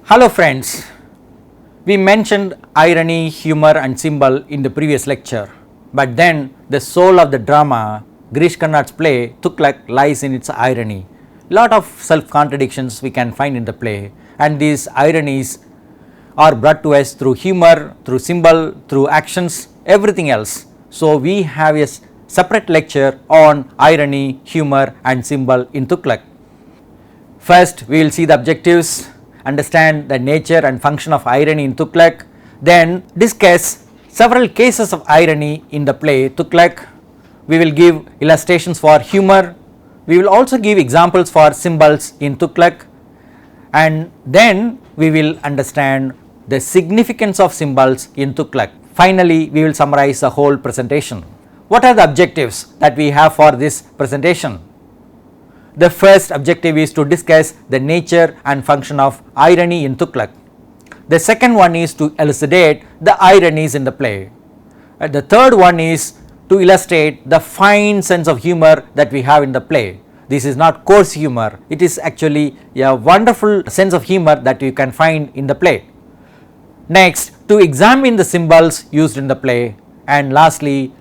Hello friends, we mentioned irony, humor and symbol in the previous lecture, but then the soul of the drama, Girish Karnad's play Tughlaq, lies in its irony. Lot of self-contradictions we can find in the play, and these ironies are brought to us through humor, through symbol, through actions, everything else. So we have a separate lecture on irony, humor and symbol in Tughlaq. First we will see the objectives, understand the nature and function of irony in Tughlaq, then discuss several cases of irony in the play Tughlaq. We will give illustrations for humor, we will also give examples for symbols in Tughlaq, and then we will understand the significance of symbols in Tughlaq. Finally, we will summarize the whole presentation. What are the objectives that we have for this presentation? The first objective is to discuss the nature and function of irony in Tughlaq. The second one is to elucidate the ironies in the play. The third one is to illustrate the fine sense of humor that we have in the play. This is not coarse humor, it is actually a wonderful sense of humor that you can find in the play. Next, to examine the symbols used in the play, and lastly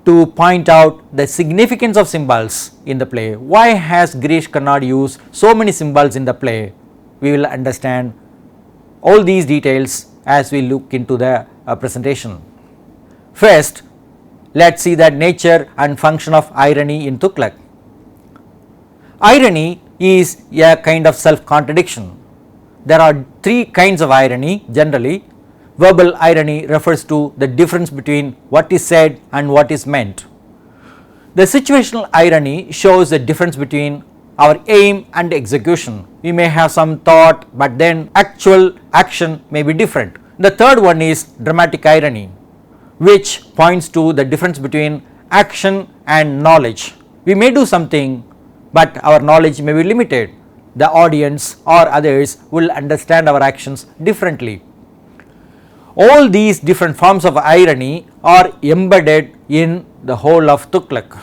to point out the significance of symbols in the play. Why has Girish Karnad used so many symbols in the play? We will understand all these details as we look into the presentation. First, let us see the nature and function of irony in Tughlaq. Irony is a kind of self-contradiction. There are three kinds of irony generally. Verbal irony refers to the difference between what is said and what is meant. The situational irony shows the difference between our aim and execution. We may have some thought, but then actual action may be different. The third one is dramatic irony, which points to the difference between action and knowledge. We may do something, but our knowledge may be limited. The audience or others will understand our actions differently. All these different forms of irony are embedded in the whole of Tughlaq.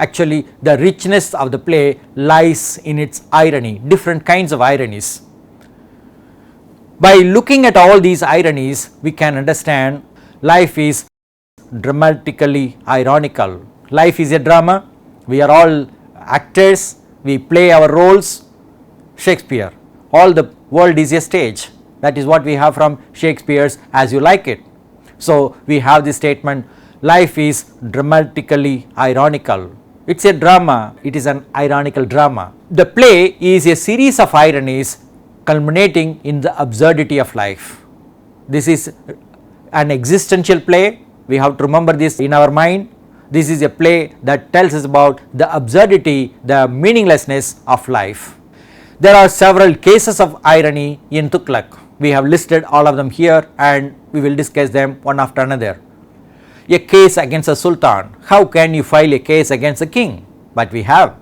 Actually, the richness of the play lies in its irony, different kinds of ironies. By looking at all these ironies, we can understand life is dramatically ironical. Life is a drama, we are all actors, we play our roles. Shakespeare, all the world is a stage. That is what we have from Shakespeare's As You Like It. So we have this statement, life is dramatically ironical. It is a drama, it is an ironical drama. The play is a series of ironies culminating in the absurdity of life. This is an existential play, we have to remember this in our mind. This is a play that tells us about the absurdity, the meaninglessness of life. There are several cases of irony in Tughlaq. We have listed all of them here and we will discuss them one after another. A case against a Sultan. How can you file a case against a king? But we have.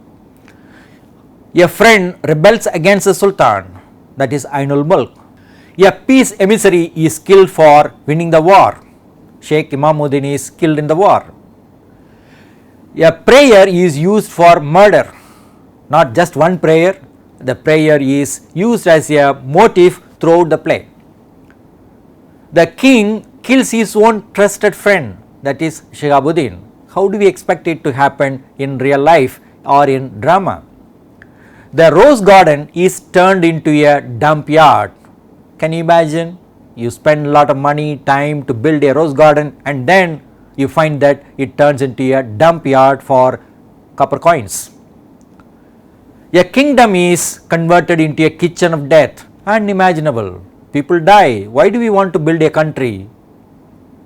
A friend rebels against the Sultan, that is Ainul Mulk. A peace emissary is killed for winning the war. Sheikh Imamuddin is killed in the war. A prayer is used for murder. Not just one prayer, the prayer is used as a motive throughout the play. The king kills his own trusted friend, that is Shihabuddin. How do we expect it to happen in real life or in drama? The rose garden is turned into a dump yard. Can you imagine? You spend a lot of money, time to build a rose garden, and then you find that it turns into a dump yard for copper coins. A kingdom is converted into a kitchen of death. Unimaginable. People die. Why do we want to build a country?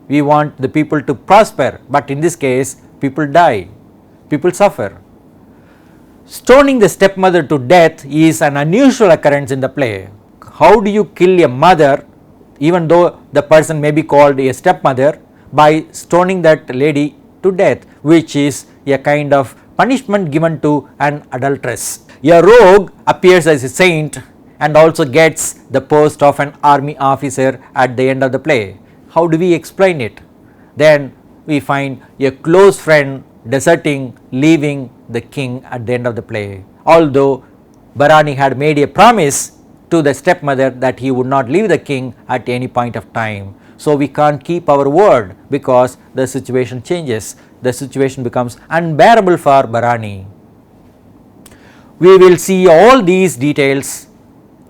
We want the people to prosper, but in this case people die, people suffer. Stoning the stepmother to death is an unusual occurrence in the play. How do you kill a mother, even though the person may be called a stepmother, by stoning that lady to death, which is a kind of punishment given to an adulteress. A rogue appears as a saint and also gets the post of an army officer at the end of the play. How do we explain it? Then we find a close friend deserting, leaving the king at the end of the play. Although Bharani had made a promise to the stepmother that he would not leave the king at any point of time. So we can't keep our word because the situation changes, the situation becomes unbearable for Barani. We will see all these details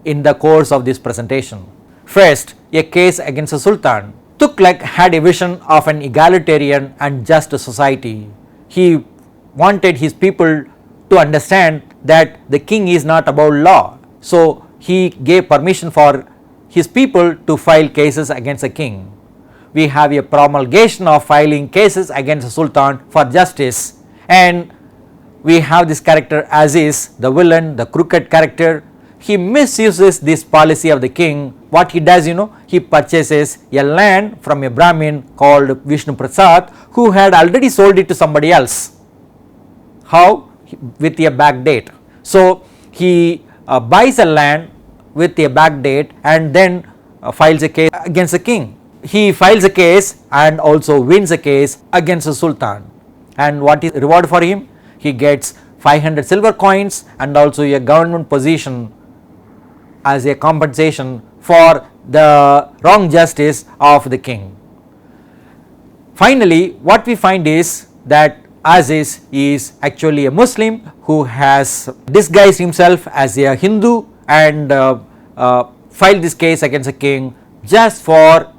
in the course of this presentation. First, a case against the Sultan. Tughlaq had a vision of an egalitarian and just society. He wanted his people to understand that the king is not above law. So he gave permission for his people to file cases against the king. We have a promulgation of filing cases against the Sultan for justice, and we have this character Aziz, the villain, the crooked character. He misuses this policy of the king. What he does, he purchases a land from a Brahmin called Vishnu Prasad, who had already sold it to somebody else. How? With a back date. So he buys a land with a back date and then files a case against the king. He files a case and also wins a case against the Sultan. And what is the reward for him? He gets 500 silver coins and also a government position as a compensation for the wrong justice of the king. Finally, what we find is that Aziz is actually a Muslim who has disguised himself as a Hindu and filed this case against the king just for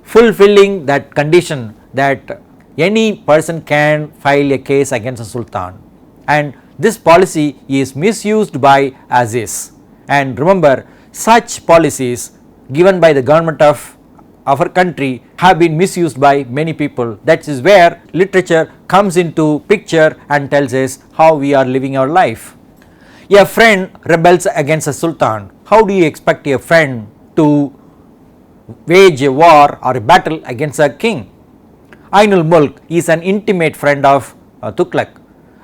fulfilling that condition that any person can file a case against the Sultan, and this policy is misused by Aziz. And remember, such policies given by the government of our country have been misused by many people. That is where literature comes into picture and tells us how we are living our life. A friend rebels against a Sultan. How do you expect a friend to wage a war or a battle against a king? Ainul Mulk is an intimate friend of Tughlaq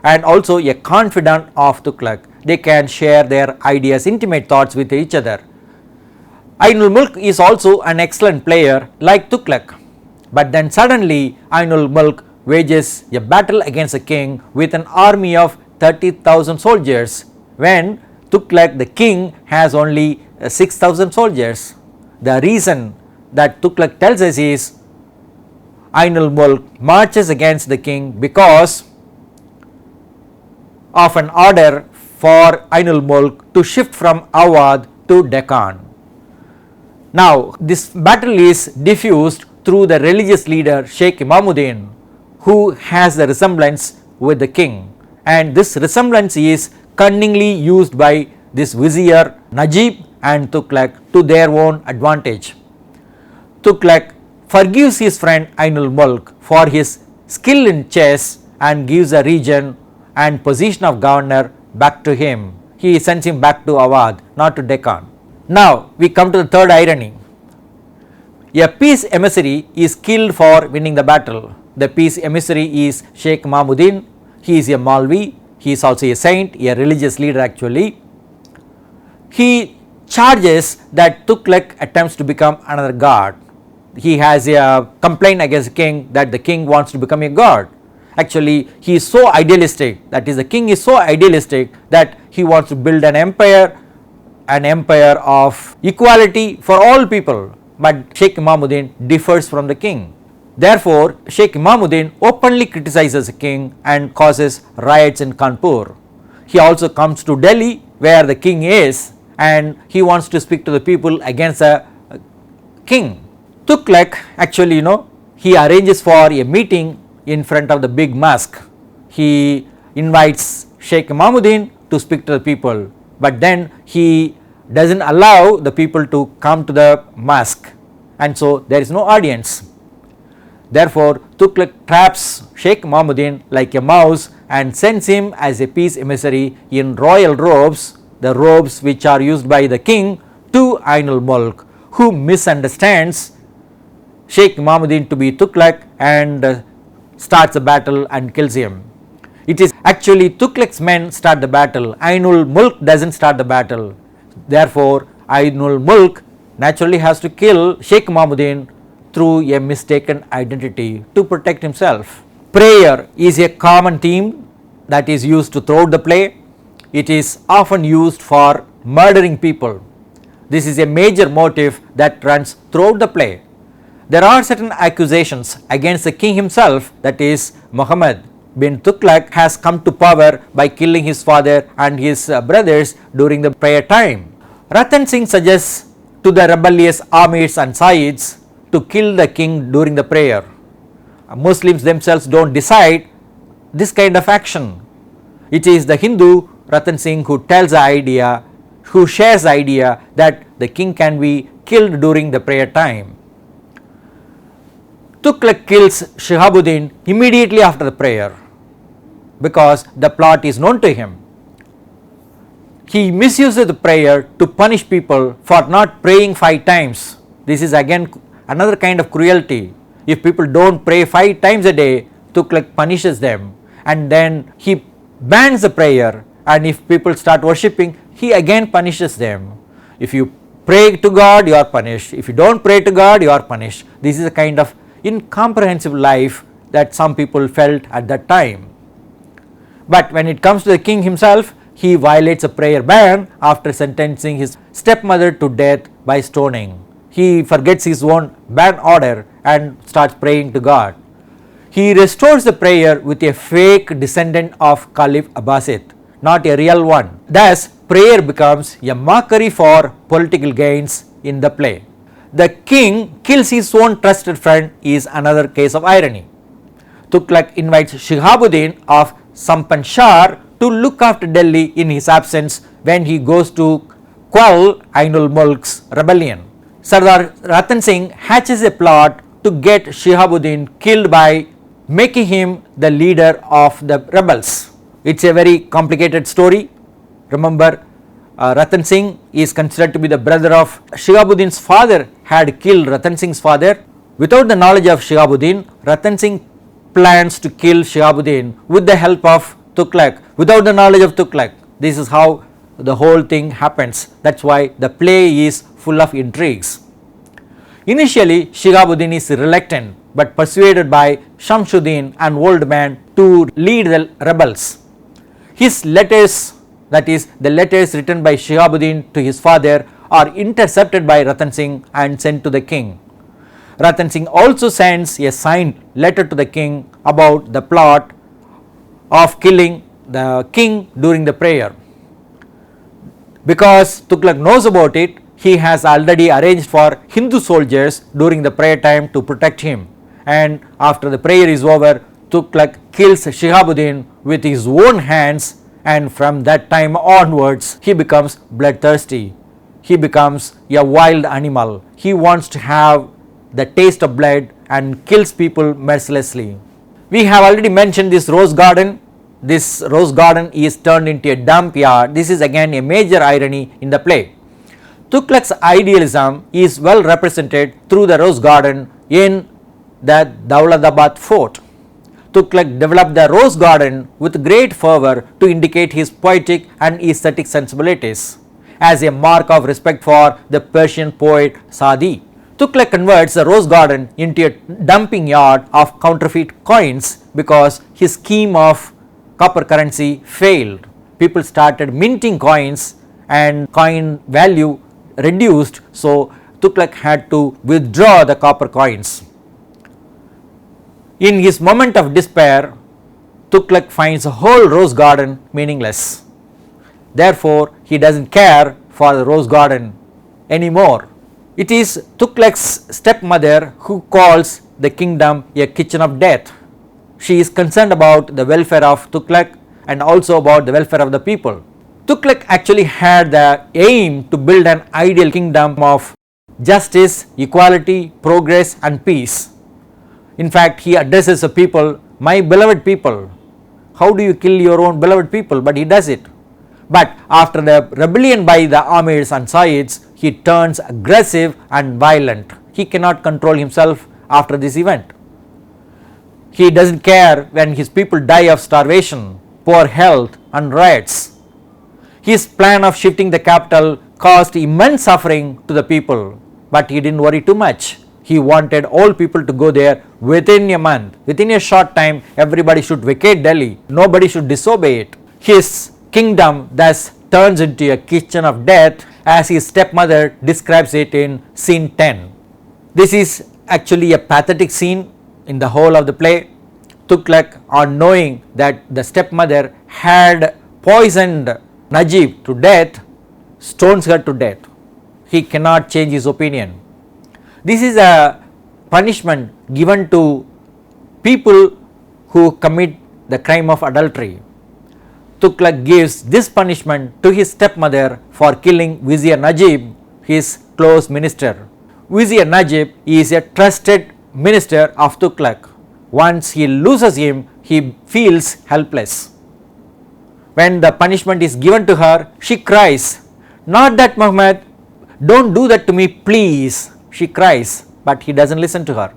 and also a confidant of Tughlaq. They can share their ideas, intimate thoughts with each other. Ainul Mulk is also an excellent player like Tughlaq, but then suddenly Ainul Mulk wages a battle against the king with an army of 30,000 soldiers when Tughlaq the king has only 6,000 soldiers. The reason that Tughlaq tells us is Ainul Mulk marches against the king because of an order for Ainul Mulk to shift from Awadh to Deccan. Now this battle is diffused through the religious leader Sheikh Imamuddin, who has the resemblance with the king, and this resemblance is cunningly used by this vizier Najib and Tughlaq to their own advantage. Tughlaq forgives his friend Ainul Mulk for his skill in chess and gives the region and position of governor back to him. He sends him back to Awadh, not to Deccan. Now we come to the third irony. A peace emissary is killed for winning the battle. The peace emissary is Sheikh Imamuddin. He is a Malvi. He is also a saint, a religious leader actually. He charges that Tughlaq attempts to become another god. He has a complaint against the king that the king wants to become a god. Actually, he is so idealistic, that is, the king is so idealistic that he wants to build an empire of equality for all people, but Sheikh Imamuddin differs from the king. Therefore, Sheikh Imamuddin openly criticizes the king and causes riots in Kanpur. He also comes to Delhi where the king is, and he wants to speak to the people against the king. Tughlaq actually, he arranges for a meeting in front of the big mosque. He invites Sheikh Imamuddin to speak to the people, but then he doesn't allow the people to come to the mosque, and so there is no audience. Therefore, Tughlaq traps Sheikh Imamuddin like a mouse and sends him as a peace emissary in royal robes, the robes which are used by the king, to Ainul Mulk, who misunderstands Sheikh Imamuddin to be Tughlaq and starts a battle and kills him. It is actually Tughlaq's men start the battle. Ainul Mulk doesn't start the battle. Therefore, Ainul Mulk naturally has to kill Sheikh Imamuddin through a mistaken identity to protect himself. Prayer is a common theme that is used to throughout the play. It is often used for murdering people. This is a major motive that runs throughout the play. There are certain accusations against the king himself, that is Muhammad bin Tughlaq has come to power by killing his father and his brothers during the prayer time. Ratan Singh suggests to the rebellious Amirs and Sayyids to kill the king during the prayer. Muslims themselves don't decide this kind of action. It is the Hindu Ratan Singh who tells the idea, who shares the idea that the king can be killed during the prayer time. Tughlaq kills Shihabuddin immediately after the prayer because the plot is known to him. He misuses the prayer to punish people for not praying 5 times. This is again another kind of cruelty. If people don't pray 5 times a day, Tughlaq punishes them, and then he bans the prayer, and if people start worshipping, he again punishes them. If you pray to God, you are punished. If you don't pray to God, you are punished. This is a kind of incomprehensible life that some people felt at that time. But when it comes to the king himself, he violates a prayer ban after sentencing his stepmother to death by stoning. He forgets his own ban order and starts praying to God. He restores the prayer with a fake descendant of Caliph Abbasid, not a real one. Thus, prayer becomes a mockery for political gains in the play. The king kills his own trusted friend is another case of irony. Tughlaq invites Shihabuddin of Sampanshar to look after Delhi in his absence when he goes to quell Ainul Mulk's rebellion. Sardar Ratan Singh hatches a plot to get Shihabuddin killed by making him the leader of the rebels. It's a very complicated story. Remember, Ratan Singh is considered to be the brother of Shihabuddin's father, had killed Ratan Singh's father. Without the knowledge of Shihabuddin, Ratan Singh plans to kill Shihabuddin with the help of Tughlaq, without the knowledge of Tughlaq. This is how the whole thing happens. That's why the play is full of intrigues. Initially, Shihabuddin is reluctant but persuaded by Shamsuddin, an old man, to lead the rebels. His letters, that is, the letters written by Shihabuddin to his father, are intercepted by Ratan Singh and sent to the king. Ratan Singh also sends a signed letter to the king about the plot of killing the king during the prayer. Because Tughlaq knows about it, he has already arranged for Hindu soldiers during the prayer time to protect him, and after the prayer is over, Tughlaq kills Shihabuddin with his own hands, and from that time onwards he becomes bloodthirsty. He becomes a wild animal. He wants to have the taste of blood and kills people mercilessly. We have already mentioned this rose garden. This rose garden is turned into a dump yard. This is again a major irony in the play. Tughlaq's idealism is well represented through the rose garden in the Daulatabad fort. Tughlaq developed the rose garden with great fervor to indicate his poetic and aesthetic sensibilities as a mark of respect for the Persian poet Sadi. Tughlaq converts the rose garden into a dumping yard of counterfeit coins because his scheme of copper currency failed. People started minting coins and coin value reduced, so Tughlaq had to withdraw the copper coins. In his moment of despair, Tughlaq finds the whole rose garden meaningless. Therefore, he doesn't care for the rose garden anymore. It is Tughlaq's stepmother who calls the kingdom a kitchen of death. She is concerned about the welfare of Tughlaq and also about the welfare of the people. Tughlaq actually had the aim to build an ideal kingdom of justice, equality, progress and peace. In fact, he addresses the people, my beloved people. How do you kill your own beloved people? But he does it. But after the rebellion by the Amirs and Sayyids, he turns aggressive and violent. He cannot control himself after this event. He doesn't care when his people die of starvation, poor health and riots. His plan of shifting the capital caused immense suffering to the people, but he didn't worry too much. He wanted all people to go there within a month. Within a short time, everybody should vacate Delhi. Nobody should disobey it. His kingdom thus turns into a kitchen of death as his stepmother describes it in scene 10. This is actually a pathetic scene in the whole of the play. Tughlaq, on knowing that the stepmother had poisoned Najib to death, stones her to death. He cannot change his opinion. This is a punishment given to people who commit the crime of adultery. Tughlaq gives this punishment to his stepmother for killing Vizier Najib, his close minister. Vizier Najib is a trusted minister of Tughlaq. Once he loses him, he feels helpless. When the punishment is given to her, she cries, "Not that, Muhammad, don't do that to me, please," she cries, but he does not listen to her.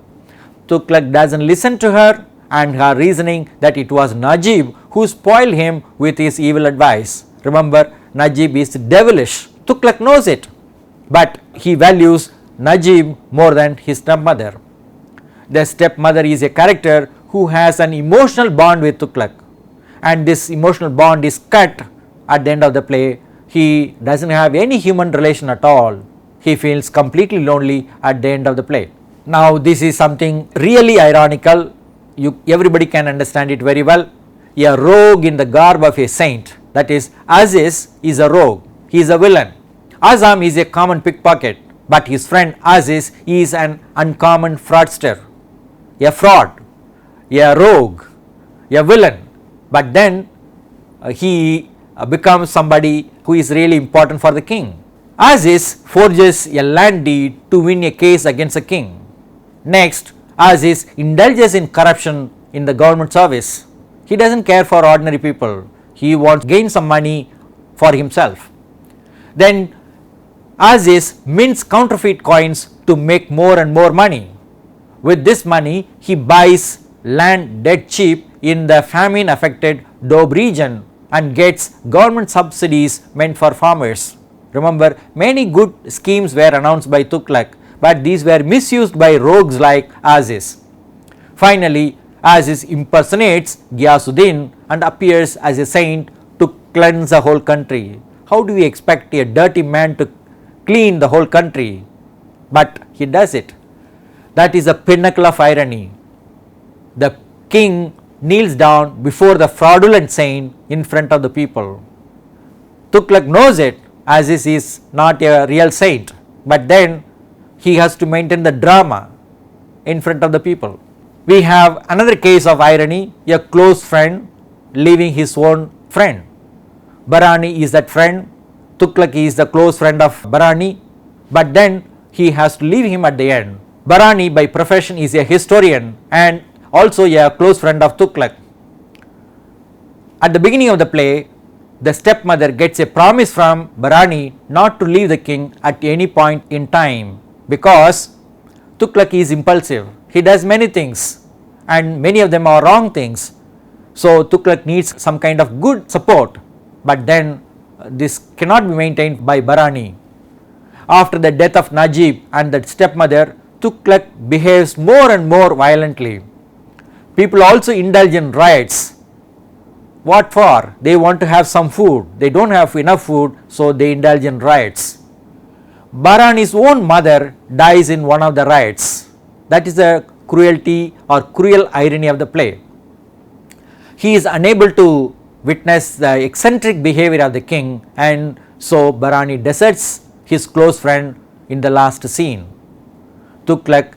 Tughlaq does not listen to her, and her reasoning that it was Najib who spoiled him with his evil advice. Remember, Najib is devilish. Tughlaq knows it, but he values Najib more than his stepmother. The stepmother is a character who has an emotional bond with Tughlaq, and this emotional bond is cut at the end of the play. He does not have any human relation at all. He feels completely lonely at the end of the play. Now this is something really ironical. Everybody can understand it very well. A rogue in the garb of a saint, that is, Aziz is a rogue, he is a villain. Azam is a common pickpocket, but his friend Aziz is an uncommon fraudster, a fraud, a rogue, a villain, but then he becomes somebody who is really important for the king. Aziz forges a land deed to win a case against the king. Next, Aziz indulges in corruption in the government service. He does not care for ordinary people. He wants to gain some money for himself. Then Aziz mints counterfeit coins to make more and more money. With this money, he buys land dead cheap in the famine affected Doab region and gets government subsidies meant for farmers. Remember, many good schemes were announced by Tughlaq, but these were misused by rogues like Aziz. Finally, Aziz impersonates Ghiyasuddin and appears as a saint to cleanse the whole country. How do we expect a dirty man to clean the whole country? But he does it. That is the pinnacle of irony. The king kneels down before the fraudulent saint in front of the people. Tughlaq knows it, Aziz is not a real saint, but then he has to maintain the drama in front of the people. We have another case of irony, a close friend leaving his own friend. Barani is that friend, Tughlaq is the close friend of Barani, but then he has to leave him at the end. Barani by profession is a historian and also a close friend of Tughlaq. At the beginning of the play, the stepmother gets a promise from Barani not to leave the king at any point in time, because Tughlaq is impulsive. He does many things and many of them are wrong things. So Tughlaq needs some kind of good support, but then this cannot be maintained by Barani. After the death of Najib and the stepmother, Tughlaq behaves more and more violently. People also indulge in riots. What for? They want to have some food. They don't have enough food, so they indulge in riots. Barani's own mother dies in one of the riots. That is the cruelty or cruel irony of the play. He is unable to witness the eccentric behavior of the king, and so Barani deserts his close friend in the last scene. Tughlaq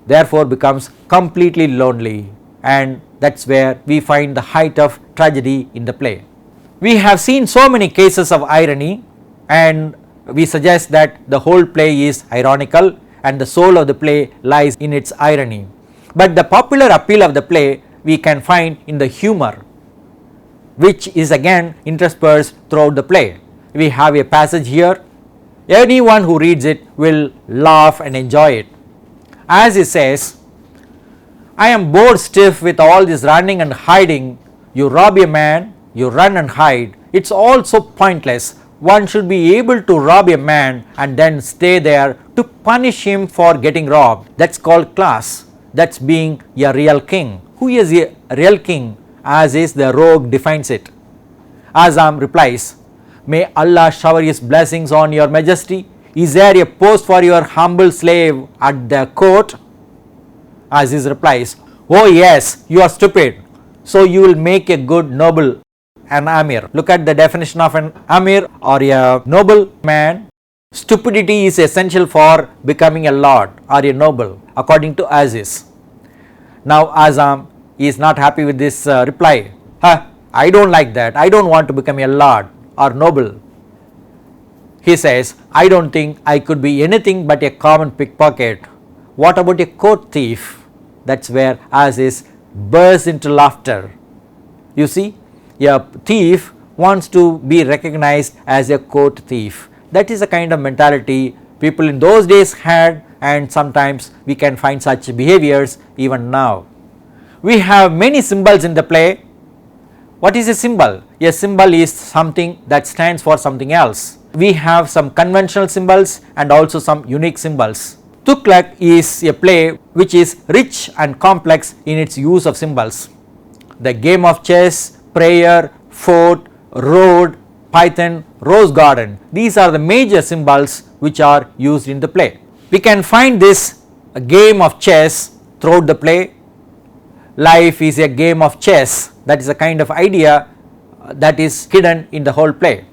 therefore becomes completely lonely, and that is where we find the height of tragedy in the play. We have seen so many cases of irony, and we suggest that the whole play is ironical and the soul of the play lies in its irony. But the popular appeal of the play we can find in the humor, which is again interspersed throughout the play. We have a passage here. Anyone who reads it will laugh and enjoy it. As he says, "I am bored stiff with all this running and hiding. You rob a man, you run and hide. It's all so pointless. One should be able to rob a man and then stay there to punish him for getting robbed. That's called class. That's being a real king." Who is a real king? As is the rogue defines it. Azam replies, May Allah shower his blessings on your majesty. Is there a post for your humble slave at the court? Aziz replies, oh yes, you are stupid, so you will make a good noble, an Amir. Look at the definition of an Amir or a noble man. Stupidity is essential for becoming a lord or a noble, according to Aziz. Now Azam is not happy with this reply. I don't like that. I don't want to become a lord or noble. He says, I don't think I could be anything but a common pickpocket. What about a court thief? That's where Aziz bursts into laughter. You see, a thief wants to be recognized as a court thief. That is a kind of mentality people in those days had, and sometimes we can find such behaviors even now. We have many symbols in the play. What is a symbol? A symbol is something that stands for something else. We have some conventional symbols and also some unique symbols. Tughlaq is a play which is rich and complex in its use of symbols. The game of chess, prayer, fort, road, python, rose garden, these are the major symbols which are used in the play. We can find this game of chess throughout the play. Life is a game of chess. That is a kind of idea that is hidden in the whole play.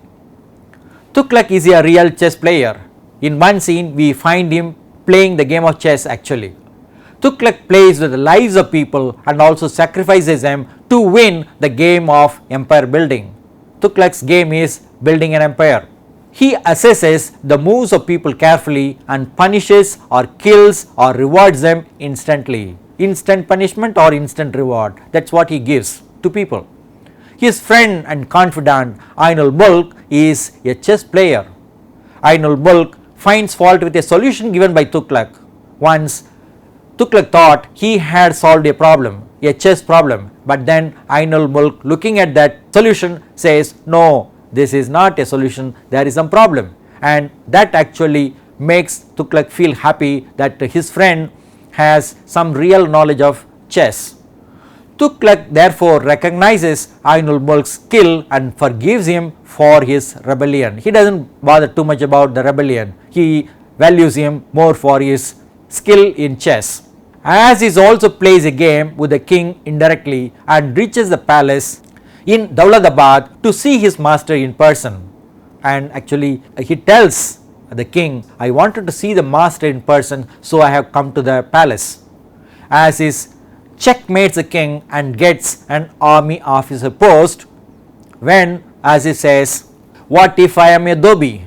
Tughlaq is a real chess player. In one scene we find him playing the game of chess actually. Tughlaq plays with the lives of people and also sacrifices them to win the game of empire building. Tughlaq's game is building an empire. He assesses the moves of people carefully and punishes or kills or rewards them instantly. Instant punishment or instant reward, that's what he gives to people. His friend and confidant Ain-ul-Mulk is a chess player. Ain-ul-Mulk finds fault with a solution given by Tughlaq. Once Tughlaq thought he had solved a problem, a chess problem, but then Ain-ul-Mulk, looking at that solution, says, no, this is not a solution, there is some problem, and that actually makes Tughlaq feel happy that his friend has some real knowledge of chess. Tughlaq therefore recognizes Ain-ul-Mulk's skill and forgives him for his rebellion. He doesn't bother too much about the rebellion, he values him more for his skill in chess. Aziz also plays a game with the king indirectly and reaches the palace in Dawlatabad to see his master in person. And actually he tells the king, I wanted to see the master in person, so I have come to the palace. Aziz checkmates the king and gets an army officer post. When Aziz says, what if I am a dhobi?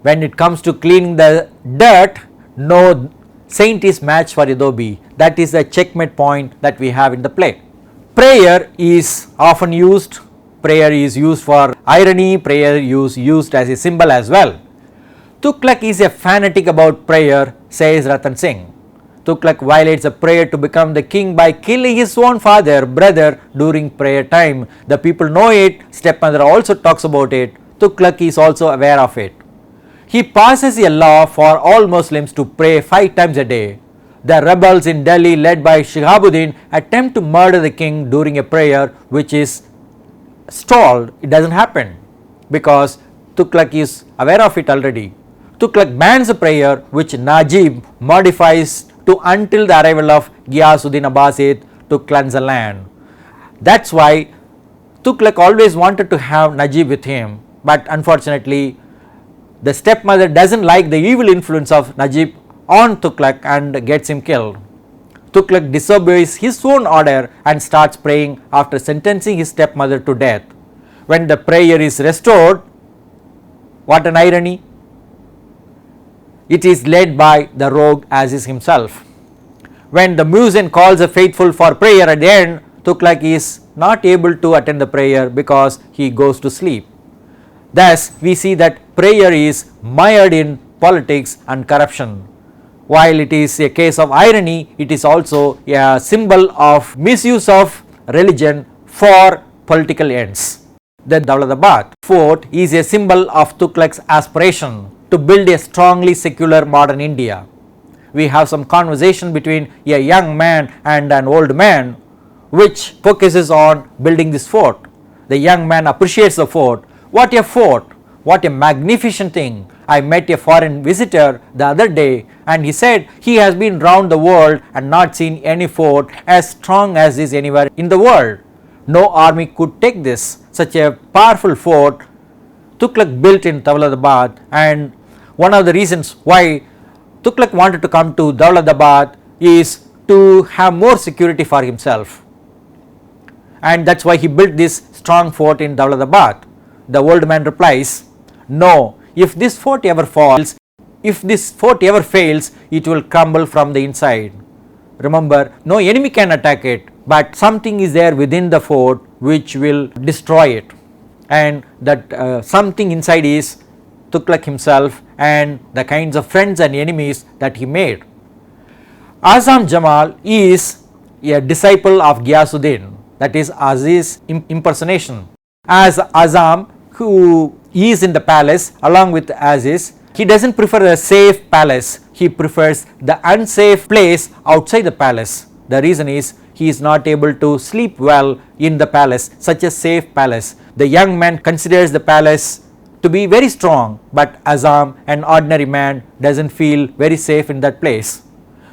When it comes to cleaning the dirt, no saint is match for a dhobi. That is the checkmate point that we have in the play. Prayer is often used. Prayer is used for irony. Prayer is used as a symbol as well. Tughlaq is a fanatic about prayer, says Ratan Singh. Tughlaq violates a prayer to become the king by killing his own brother during prayer time. The people know it. Stepmother also talks about it. Tughlaq is also aware of it. He passes a law for all Muslims to pray 5 times a day. The rebels in Delhi led by Shihabuddin attempt to murder the king during a prayer which is stalled. It doesn't happen because Tughlaq is aware of it already. Tughlaq bans a prayer which Najib modifies to until the arrival of Ghiyasuddin Abbasid to cleanse the land. That's why Tughlaq always wanted to have Najib with him, but unfortunately the stepmother doesn't like the evil influence of Najib on Tughlaq and gets him killed. Tughlaq disobeys his own order and starts praying after sentencing his stepmother to death. When the prayer is restored, what an irony! It is led by the rogue Aziz himself. When the muezzin calls the faithful for prayer at the end, Tughlaq is not able to attend the prayer because he goes to sleep. Thus, we see that prayer is mired in politics and corruption. While it is a case of irony, it is also a symbol of misuse of religion for political ends. The Dawlatabad fort is a symbol of Tughlaq's aspiration to build a strongly secular modern India. We have some conversation between a young man and an old man which focuses on building this fort. The young man appreciates the fort What a fort! What a magnificent thing! I met a foreign visitor the other day and he said he has been round the world and not seen any fort as strong as this anywhere in the world. No army could take this. Such a powerful fort Tughlaq built in Dawlatabad, and one of the reasons why Tughlaq wanted to come to Dawlatabad is to have more security for himself, and that is why he built this strong fort in Dawlatabad. The old man replies, no, if this fort ever fails, it will crumble from the inside. Remember, no enemy can attack it, but something is there within the fort which will destroy it, and that something inside is Tughlaq himself and the kinds of friends and enemies that he made. Azam Jamal is a disciple of Ghiyasuddin, that is Aziz impersonation. As Azam, who is in the palace along with Aziz, he does not prefer a safe palace, he prefers the unsafe place outside the palace. The reason is he is not able to sleep well in the palace, such a safe palace. The young man considers the palace to be very strong, but Azam, an ordinary man, does not feel very safe in that place.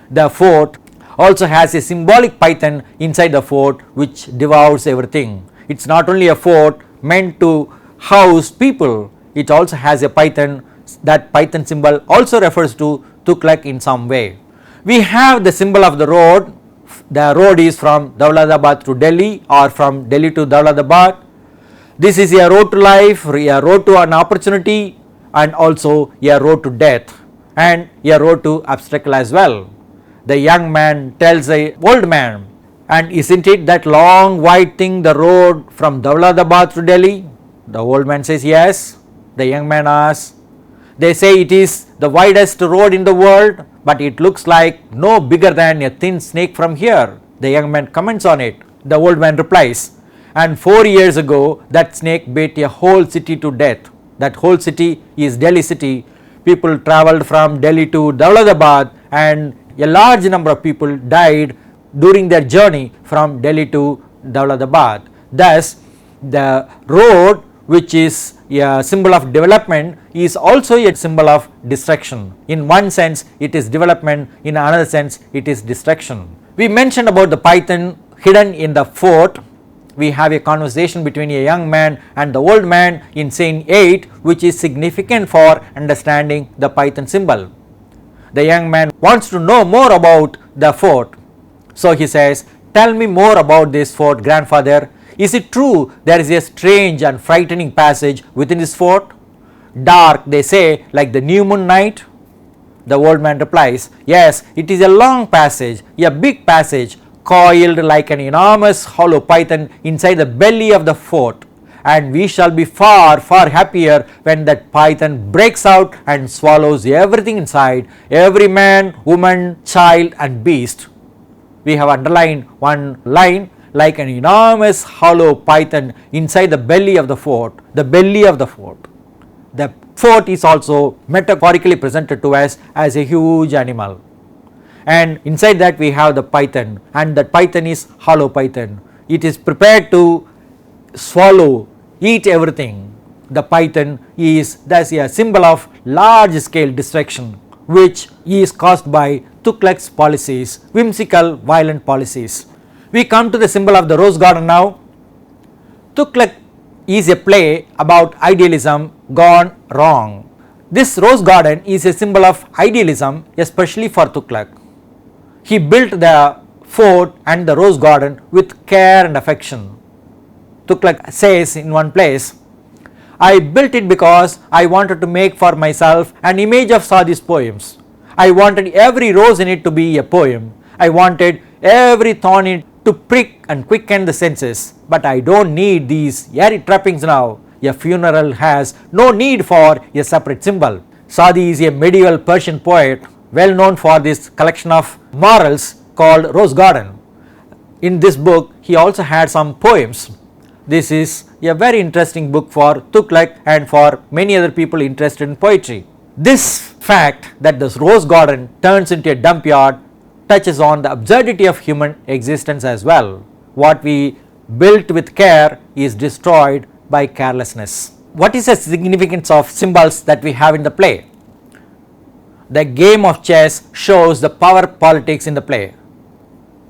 The fort also has a symbolic python inside the fort which devours everything. It is not only a fort meant to house people, it also has a python. That python symbol also refers to Tughlaq in some way. We have the symbol of the road. The road is from Dawlatabad to Delhi or from Delhi to Dawlatabad. This is a road to life, a road to an opportunity, and also a road to death, and a road to obstacle as well. The young man tells the old man, and isn't it that long white thing, the road from Dawlatabad to Delhi? The old man says yes. The young man asks, they say it is the widest road in the world, but it looks like no bigger than a thin snake from here. The young man comments on it. The old man replies, and 4 years ago that snake bit a whole city to death. That whole city is Delhi city. People travelled from Delhi to Dawlatabad, and a large number of people died during their journey from Delhi to Dawlatabad. Thus, the road, which is a symbol of development, is also a symbol of destruction. In one sense it is development, in another sense it is destruction. We mentioned about the python hidden in the fort. We have a conversation between a young man and the old man in scene 8, which is significant for understanding the python symbol. The young man wants to know more about the fort. So he says, tell me more about this fort, grandfather. Is it true there is a strange and frightening passage within this fort? Dark, they say, like the new moon night? The old man replies, yes, it is a long passage, a big passage, coiled like an enormous hollow python inside the belly of the fort, and we shall be far, far happier when that python breaks out and swallows everything inside, every man, woman, child and beast. We have underlined one line, like an enormous hollow python inside the belly of the fort, the belly of the fort. The fort is also metaphorically presented to us as a huge animal, and inside that we have the python, and that python is hollow python. It is prepared to swallow, eat everything. The python is thus a symbol of large scale destruction, which is caused by Tughlaq's policies, whimsical, violent policies. We come to the symbol of the rose garden now. Tughlaq is a play about idealism gone wrong. This rose garden is a symbol of idealism, especially for Tughlaq. He built the fort and the rose garden with care and affection. Tughlaq says in one place, I built it because I wanted to make for myself an image of Saadi's poems. I wanted every rose in it to be a poem. I wanted every thorn in it to prick and quicken the senses. But I don't need these airy trappings now. A funeral has no need for a separate symbol. Saadi is a medieval Persian poet, well known for this collection of morals called Rose Garden. In this book he also had some poems. This is a very interesting book for Tughlaq and for many other people interested in poetry. This fact that this rose garden turns into a dump yard touches on the absurdity of human existence as well. What we built with care is destroyed by carelessness. what is the significance of symbols that we have in the play? The game of chess shows the power politics in the play.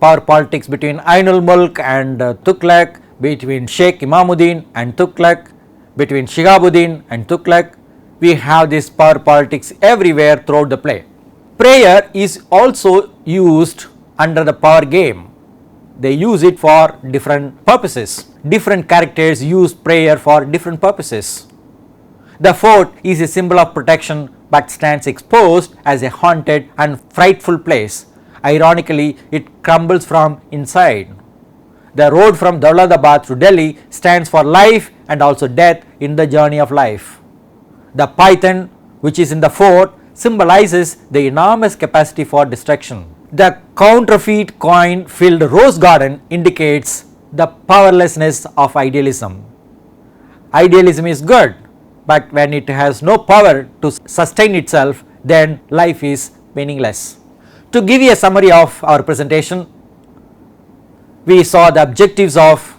Power politics between Ainul Mulk and Tughlaq, between Sheikh Imamuddin and Tughlaq, between Shihabuddin and Tughlaq. We have this power politics everywhere throughout the play. Prayer is also used under the power game. They use it for different purposes. Different characters use prayer for different purposes. The fort is a symbol of protection but stands exposed as a haunted and frightful place. Ironically, it crumbles from inside. The road from Daulatabad to Delhi stands for life and also death in the journey of life. The python, which is in the fort, symbolizes the enormous capacity for destruction. The counterfeit coin filled rose garden indicates the powerlessness of idealism. Idealism is good, but when it has no power to sustain itself, then life is meaningless. To give you a summary of our presentation, we saw the objectives of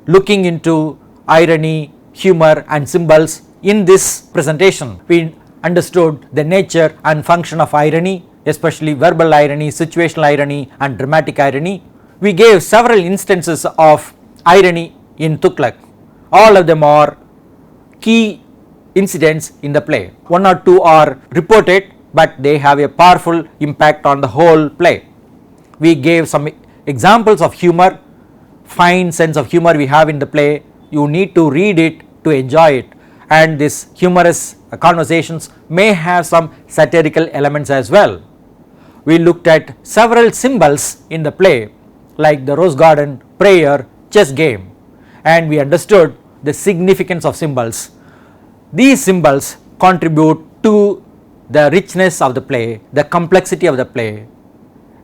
looking into irony, humor and symbols. In this presentation, we understood the nature and function of irony, especially verbal irony, situational irony and dramatic irony. We gave several instances of irony in Tughlaq. All of them are key incidents in the play. One or two are reported, but they have a powerful impact on the whole play. We gave some examples of humor, fine sense of humor we have in the play. You need to read it to enjoy it, and these humorous conversations may have some satirical elements as well. We looked at several symbols in the play like the rose garden, prayer, chess game, and we understood the significance of symbols. These symbols contribute to the richness of the play, the complexity of the play,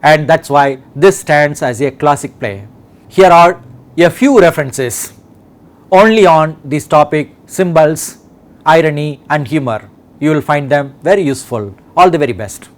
and that is why this stands as a classic play. Here are a few references only on this topic: symbols, irony and humor. You will find them very useful. All the very best.